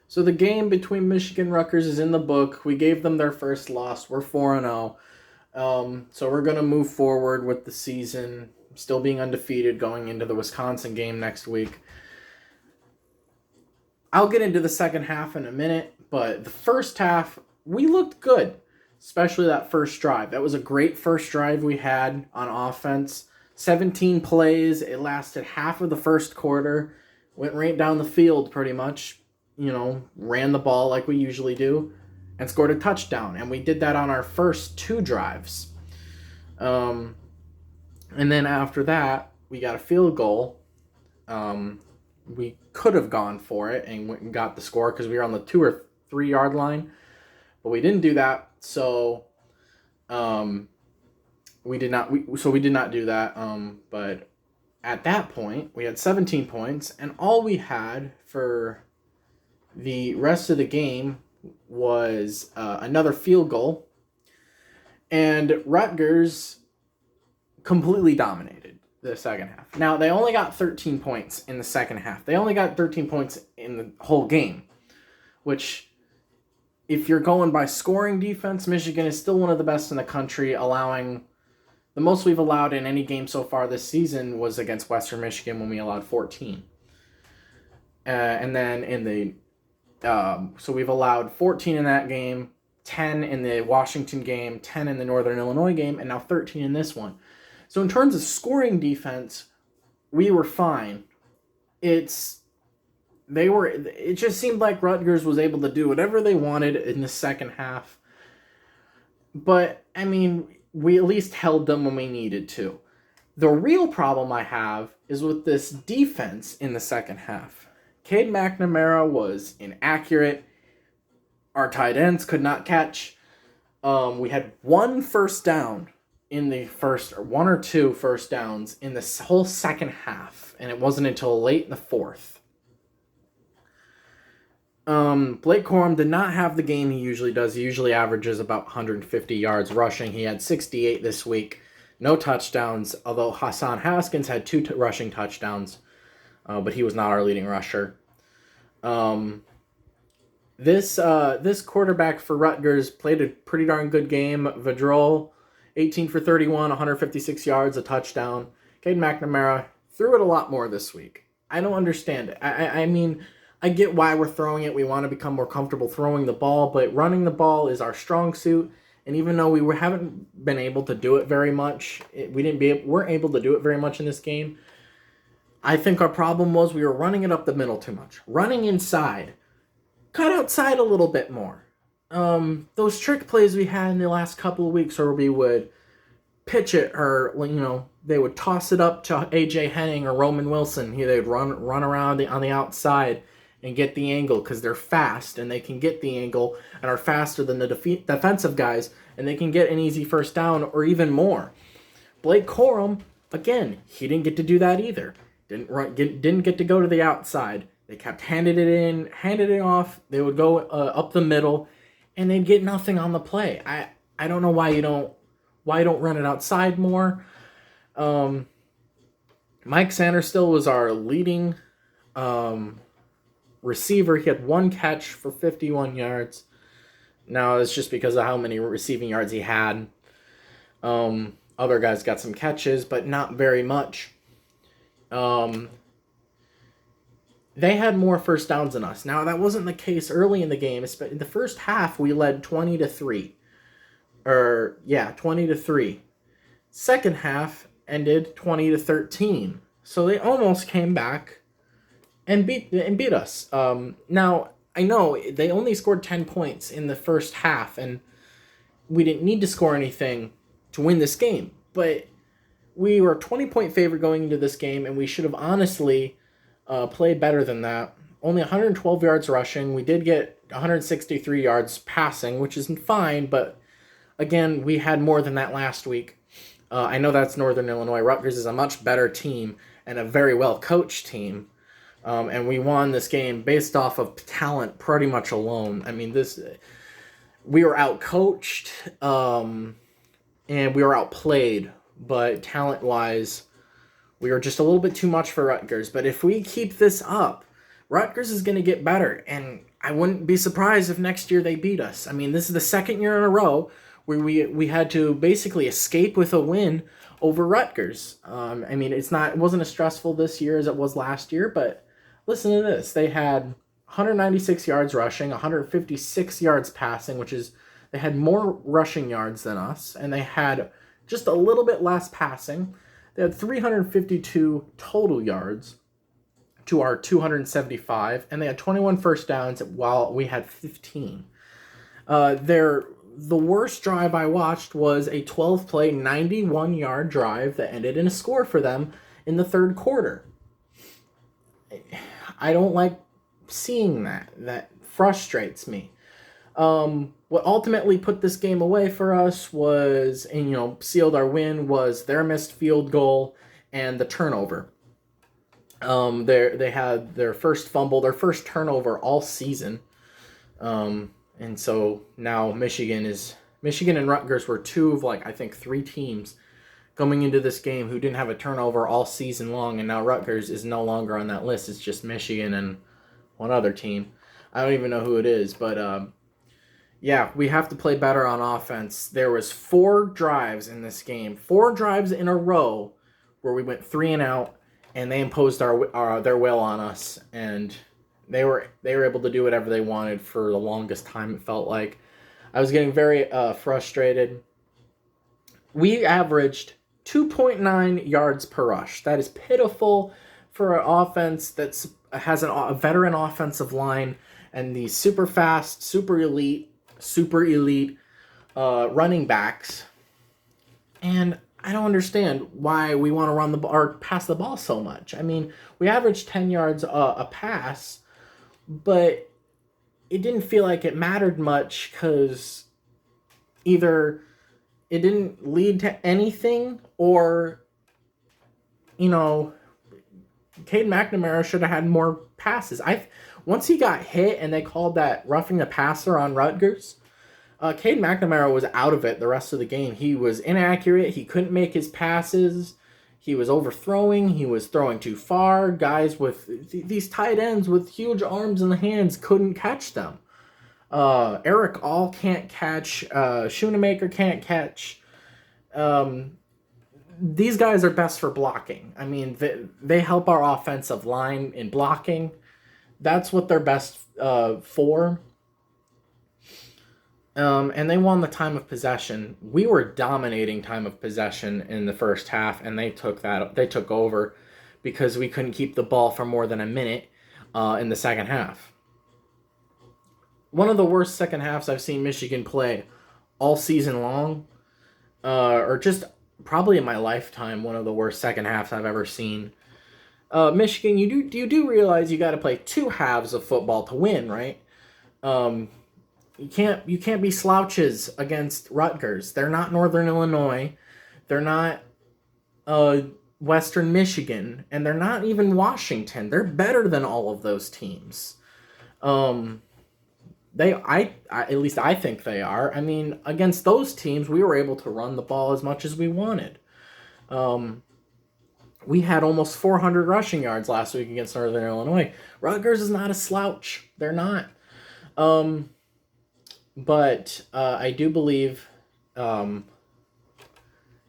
So the game between Michigan and Rutgers is in the book. We gave them their first loss. We're 4-0. So we're going to move forward with the season, still being undefeated going into the Wisconsin game next week. I'll get into the second half in a minute, but the first half, we looked good, especially that first drive. That was a great first drive we had on offense. 17 plays. It lasted half of the first quarter. Went right down the field pretty much. Ran the ball like we usually do and scored a touchdown. And we did that on our first two drives. And then after that, we got a field goal. We could have gone for it and went and got the score because we were on the 2 or 3 yard line, but we didn't do that. So, we did not do that. But at that point, we had 17 points, and all we had for the rest of the game was another field goal, and Rutgers completely dominated the second half. Now, they only got 13 points in the second half. They only got 13 points in the whole game, which, if you're going by scoring defense, Michigan is still one of the best in the country, allowing the most we've allowed in any game so far this season was against Western Michigan when we allowed 14. And then in the so we've allowed 14 in that game, 10 in the Washington game, 10 in the Northern Illinois game, and now 13 in this one. So in terms of scoring defense, we were fine. It just seemed like Rutgers was able to do whatever they wanted in the second half. But, I mean, we at least held them when we needed to. The real problem I have is with this defense in the second half. Cade McNamara was inaccurate. Our tight ends could not catch. We had one first down in the first, or one or two first downs in this whole second half, and it wasn't until late in the fourth. Blake Corum did not have the game he usually does. He usually averages about 150 yards rushing. He had 68 this week. No touchdowns, although Hassan Haskins had 2 rushing touchdowns, but he was not our leading rusher. This quarterback for Rutgers played a pretty darn good game. Vedrol, 18 for 31, 156 yards, a touchdown. Cade McNamara threw it a lot more this week. I don't understand it. I mean, I get why we're throwing it. We want to become more comfortable throwing the ball, but running the ball is our strong suit. And even though we haven't been able to do it very much, weren't able to do it very much in this game. I think our problem was we were running it up the middle too much. Running inside. Cut outside a little bit more. Those trick plays we had in the last couple of weeks where we would pitch it, or they would toss it up to A.J. Henning or Roman Wilson. They'd run around on the outside and get the angle because they're fast and they can get the angle and are faster than the defensive guys, and they can get an easy first down or even more. Blake Corum, again, he didn't get to do that either. Didn't get to go to the outside. They kept handing it off. They would go up the middle, and they'd get nothing on the play. I don't know why you don't run it outside more. Mike Sanderstill was our leading receiver. He had 1 catch for 51 yards. Now it's just because of how many receiving yards he had. Other guys got some catches, but not very much. They had more first downs than us. Now, that wasn't the case early in the game. In the first half, we led 20-3. 20-3. Second half ended 20-13. So they almost came back and beat us. Now, I know they only scored 10 points in the first half, and we didn't need to score anything to win this game. But we were a 20-point favorite going into this game, and we should have honestly played better than that. Only 112 yards rushing. We did get 163 yards passing, which is fine, but again, we had more than that last week. I know that's Northern Illinois. Rutgers is a much better team and a very well-coached team, and we won this game based off of talent pretty much alone. I mean, we were out-coached, and we were outplayed, but talent-wise, we were just a little bit too much for Rutgers. But if we keep this up, Rutgers is going to get better. And I wouldn't be surprised if next year they beat us. I mean, this is the second year in a row where we had to basically escape with a win over Rutgers. I mean, it wasn't as stressful this year as it was last year, but listen to this. They had 196 yards rushing, 156 yards passing, which is they had more rushing yards than us, and they had just a little bit less passing. They had 352 total yards to our 275, and they had 21 first downs while we had 15. The worst drive I watched was a 12-play, 91-yard drive that ended in a score for them in the third quarter. I don't like seeing that. That frustrates me. What ultimately put this game away for us was, and sealed our win, was their missed field goal and the turnover. They had their first fumble, their first turnover all season. And so now Michigan and Rutgers were two of I think three teams coming into this game who didn't have a turnover all season long, and now Rutgers is no longer on that list. It's just Michigan and one other team. I don't even know who it is, but yeah, we have to play better on offense. There was 4 drives in this game, 4 drives in a row where we went 3 and out, and they imposed their will on us, and they were able to do whatever they wanted for the longest time, it felt like. I was getting very frustrated. We averaged 2.9 yards per rush. That is pitiful for an offense that has a veteran offensive line and these super fast, super elite running backs. And I don't understand why we want to run the ball or pass the ball so much. I mean, we averaged 10 yards a pass, but it didn't feel like it mattered much because either it didn't lead to anything or, Cade McNamara should have had more passes. Once he got hit and they called that roughing the passer on Rutgers, Cade McNamara was out of it the rest of the game. He was inaccurate. He couldn't make his passes. He was overthrowing. He was throwing too far. Guys with these tight ends with huge arms and hands couldn't catch them. Eric All can't catch. Schoonemaker can't catch. These guys are best for blocking. I mean, they help our offensive line in blocking. That's what they're best for. And they won the time of possession. We were dominating time of possession in the first half, and they took over because we couldn't keep the ball for more than a minute in the second half. One of the worst second halves I've seen Michigan play all season long, or just probably in my lifetime, one of the worst second halves I've ever seen. Michigan, you do realize you got to play 2 halves of football to win, right? You can't be slouches against Rutgers. They're not Northern Illinois. They're not Western Michigan, and they're not even Washington. They're better than all of those teams. At least I think they are. I mean, against those teams, we were able to run the ball as much as we wanted. We had almost 400 rushing yards last week against Northern Illinois. Rutgers is not a slouch. They're not. But I do believe that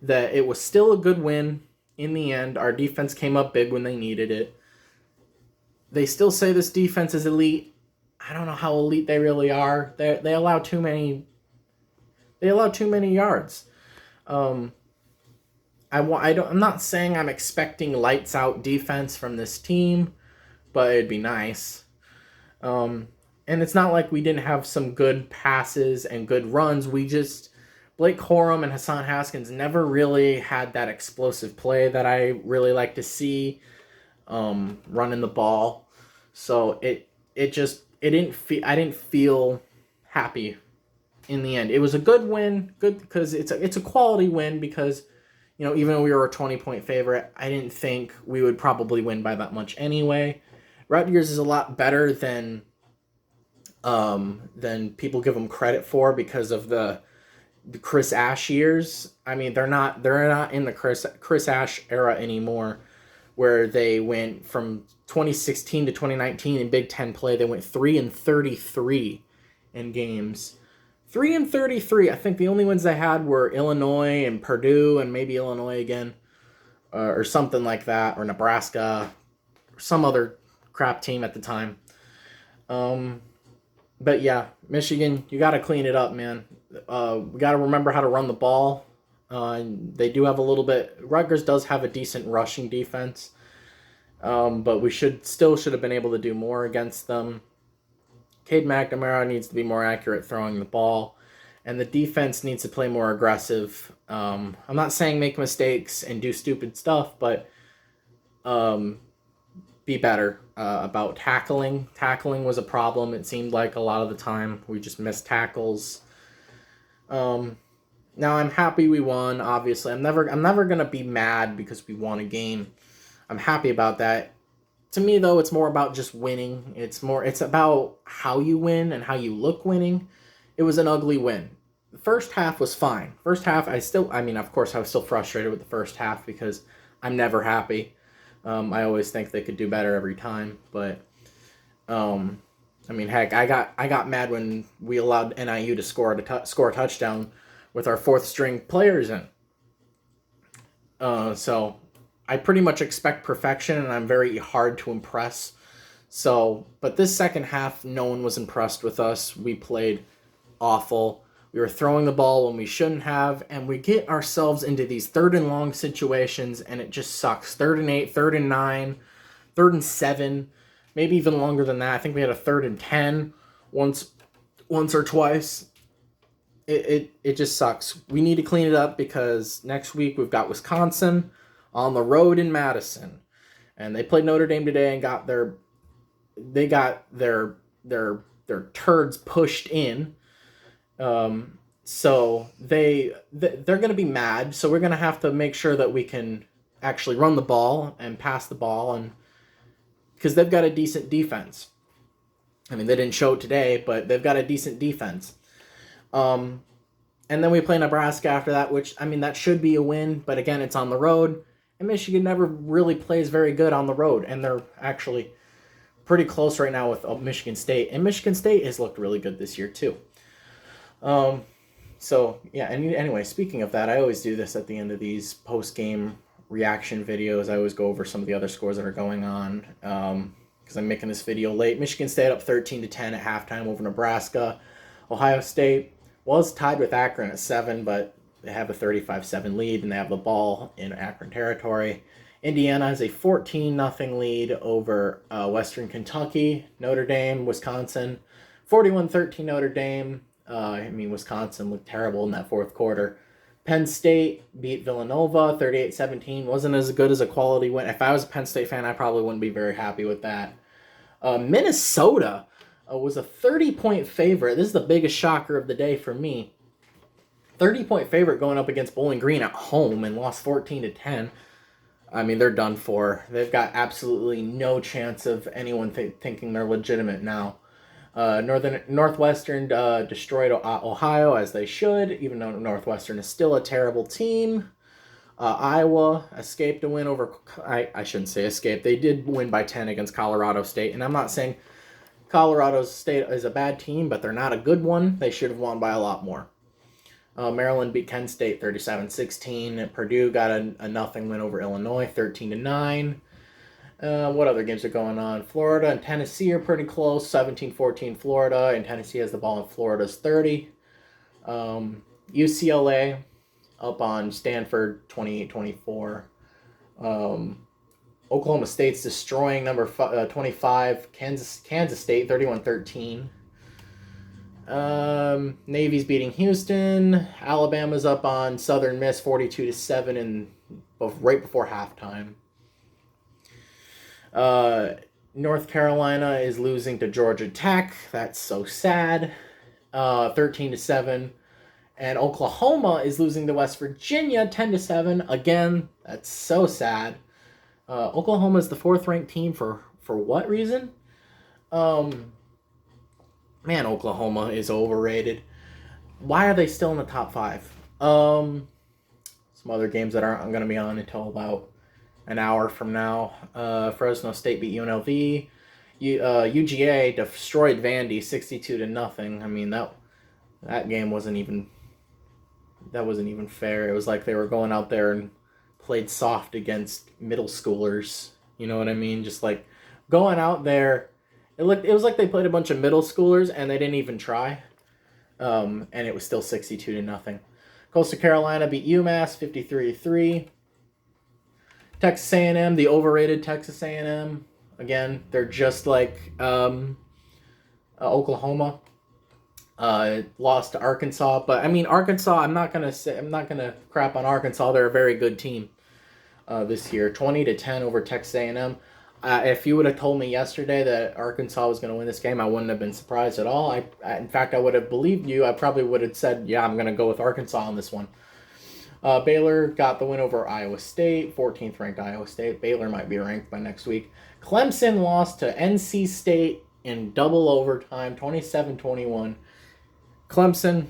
it was still a good win in the end. Our defense came up big when they needed it. They still say this defense is elite. I don't know how elite they really are. They allow too many. They allow too many yards. I'm not saying I'm expecting lights out defense from this team, but it'd be nice. And it's not like we didn't have some good passes and good runs. Blake Corum and Hassan Haskins never really had that explosive play that I really like to see running the ball. So I didn't feel happy in the end. It was a good win, good because it's a quality win because, even though we were a 20-point favorite, I didn't think we would probably win by that much anyway. Rutgers is a lot better than people give them credit for because of the Chris Ash years. I mean, they're not in the Chris Ash era anymore, where they went from 2016 to 2019 in Big Ten play. They went 3-33 in games. 3-33. I think the only ones they had were Illinois and Purdue, and maybe Illinois again, or something like that, or Nebraska, or some other crap team at the time. But yeah, Michigan, you got to clean it up, man. We got to remember how to run the ball. They do have a little bit. Rutgers does have a decent rushing defense, but we should have been able to do more against them. Cade McNamara needs to be more accurate throwing the ball, and the defense needs to play more aggressive. I'm not saying make mistakes and do stupid stuff, but be better about tackling. Tackling was a problem. It seemed like a lot of the time we just missed tackles. Now I'm happy we won. Obviously, I'm never gonna be mad because we won a game. I'm happy about that. To me, though, it's more about just winning. It's about how you win and how you look winning. It was an ugly win. The first half was fine. First half, of course, I was still frustrated with the first half because I'm never happy. I always think they could do better every time, but heck, I got mad when we allowed NIU to score a touchdown with our fourth string players in. So I pretty much expect perfection, and I'm very hard to impress. So, but this second half, no one was impressed with us. We played awful. We were throwing the ball when we shouldn't have, and we get ourselves into these 3rd and long situations, and it just sucks. 3rd and 8, 3rd and 9, 3rd and 7, maybe even longer than that. I think we had a 3rd and 10 once or twice. It just sucks. We need to clean it up because next week we've got Wisconsin on the road in Madison, and they played Notre Dame today and got their turds pushed in. So they're going to be mad. So we're going to have to make sure that we can actually run the ball and pass the ball, and because they've got a decent defense. I mean, they didn't show it today, but they've got a decent defense. And then we play Nebraska after that, which, that should be a win, but again, it's on the road, and Michigan never really plays very good on the road, and they're actually pretty close right now with Michigan State, and Michigan State has looked really good this year too. So yeah, and anyway, speaking of that, I always do this at the end of these post-game reaction videos. I always go over some of the other scores that are going on, because I'm making this video late. Michigan State up 13-10 at halftime over Nebraska. Ohio State was tied with Akron at 7, but they have a 35-7 lead, and they have the ball in Akron territory. Indiana has a 14-0 lead over Western Kentucky. Notre Dame, Wisconsin, 41-13 Notre Dame. Wisconsin looked terrible in that fourth quarter. Penn State beat Villanova 38-17. Wasn't as good as a quality win. If I was a Penn State fan, I probably wouldn't be very happy with that. Minnesota was a 30-point favorite. This is the biggest shocker of the day for me. 30-point favorite going up against Bowling Green at home and lost 14-10. They're done for. They've got absolutely no chance of anyone thinking they're legitimate now. Northwestern destroyed Ohio, as they should, even though Northwestern is still a terrible team. Iowa escaped a win over... I shouldn't say escaped. They did win by 10 against Colorado State, and I'm not saying Colorado State is a bad team, but they're not a good one. They should have won by a lot more. Maryland beat Kent State 37-16. Purdue got a nothing win over Illinois, 13-9. What other games are going on? Florida and Tennessee are pretty close, 17-14 Florida, and Tennessee has the ball in Florida's 30. UCLA up on Stanford 28-24. Oklahoma State's destroying number 25 Kansas State 31-13. Navy's beating Houston. Alabama's up on Southern Miss 42-7 and right before halftime. North Carolina is losing to Georgia Tech. That's so sad. 13-7. And Oklahoma is losing to West Virginia 10-7. Again, that's so sad. Oklahoma is the 4th-ranked team for what reason? Man, Oklahoma is overrated. Why are they still in the top 5? Some other games that aren't going to be on until about an hour from now. Fresno State beat UNLV. UGA destroyed Vandy 62-0. I mean that game wasn't even fair. It was like they were going out there and played soft against middle schoolers. You know what I mean? Just like going out there, it was like they played a bunch of middle schoolers and they didn't even try. And it was still 62-0. Coastal Carolina beat UMass 53-3. Texas A&M, the overrated Texas A&M. Again, they're just like Oklahoma. Lost to Arkansas, but I mean Arkansas. I'm not gonna crap on Arkansas. They're a very good team this year. 20-10 over Texas A&M. If you would have told me yesterday that Arkansas was going to win this game, I wouldn't have been surprised at all. In fact, I would have believed you. I probably would have said, yeah, I'm going to go with Arkansas on this one. Baylor got the win over Iowa State, 14th ranked Iowa State. Baylor might be ranked by next week. Clemson lost to NC State in double overtime, 27-21. Clemson,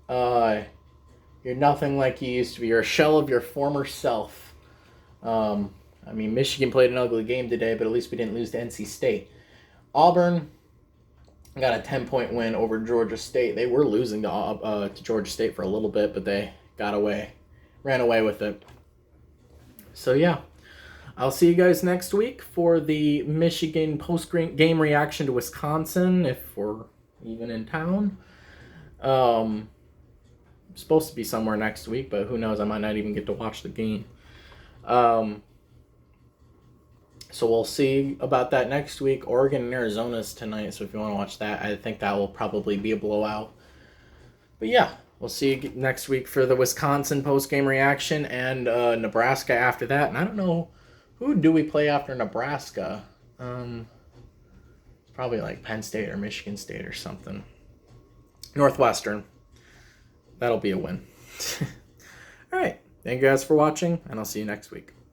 you're nothing like you used to be. You're a shell of your former self. I mean, Michigan played an ugly game today, but at least we didn't lose to NC State. Auburn got a 10-point win over Georgia State. They were losing to Georgia State for a little bit, but they ran away with it. So, yeah. I'll see you guys next week for the Michigan post-game reaction to Wisconsin, if we're even in town. I'm supposed to be somewhere next week, but who knows? I might not even get to watch the game. So we'll see about that next week. Oregon and Arizona's tonight, so if you want to watch that, I think that will probably be a blowout. But yeah, we'll see you next week for the Wisconsin post-game reaction and Nebraska after that. And I don't know, who do we play after Nebraska? Probably like Penn State or Michigan State or something. Northwestern. That'll be a win. All right. Thank you guys for watching, and I'll see you next week.